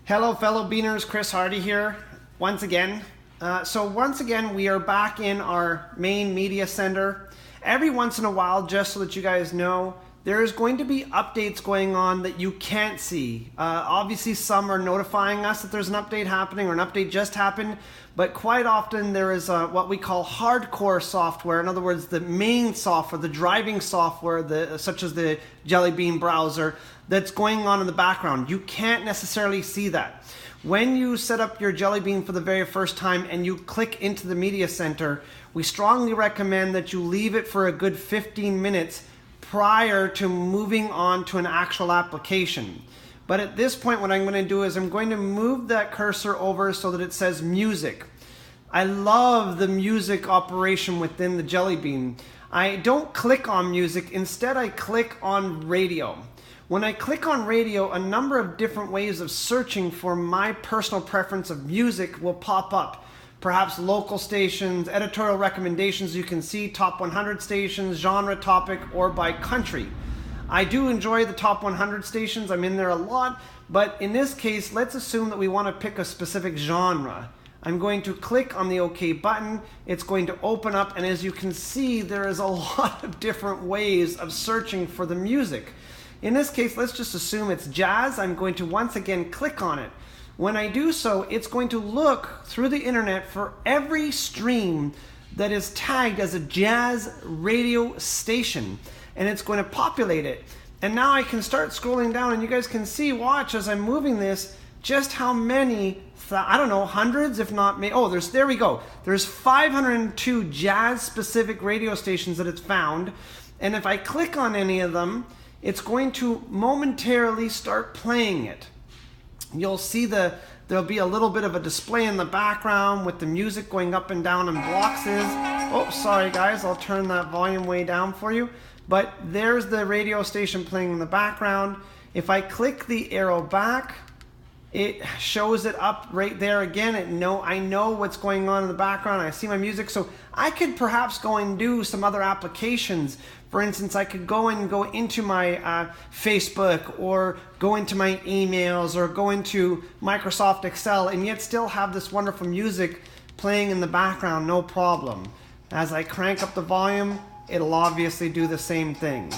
Hello fellow Beaners, Chris Hardy here once again. Once again we are back in our main media center. Every once in a while, just so that you guys know, there is going to be updates going on that you can't see. Obviously some are notifying us that there's an update happening or an update just happened, but quite often there is what we call hardcore software. In other words, the main software, the driving software, such as the Jellybean Browser, that's going on in the background. You can't necessarily see that. When you set up your Jellybean for the very first time and you click into the media center, we strongly recommend that you leave it for a good 15 minutes prior to moving on to an actual application. But at this point, what I'm going to do is I'm going to move that cursor over so that it says music. I love the music operation within the Jellybean. I don't click on music, instead I click on radio. When I click on radio, a number of different ways of searching for my personal preference of music will pop up. Perhaps local stations, editorial recommendations, you can see top 100 stations, genre, topic, or by country. I do enjoy the top 100 stations, I'm in there a lot, but in this case, let's assume that we want to pick a specific genre. I'm going to click on the OK button, it's going to open up, and as you can see, there is a lot of different ways of searching for the music. In this case, let's just assume it's jazz. I'm going to once again click on it. When I do so, it's going to look through the internet for every stream that is tagged as a jazz radio station, and it's going to populate it. And now I can start scrolling down, and you guys can see, watch as I'm moving this, just how many, I don't know, hundreds, if not, there we go. There's 502 jazz-specific radio stations that it's found, and if I click on any of them, it's going to momentarily start playing it. You'll see there'll be a little bit of a display in the background with the music going up and down in boxes. Oh, sorry guys, I'll turn that volume way down for you. But there's the radio station playing in the background. If I click the arrow back, it shows it up right there again. I know what's going on in the background. I see my music, so I could perhaps go and do some other applications. For instance, I could go into my Facebook, or go into my emails, or go into Microsoft Excel, and yet still have this wonderful music playing in the background, no problem. As I crank up the volume, it'll obviously do the same thing.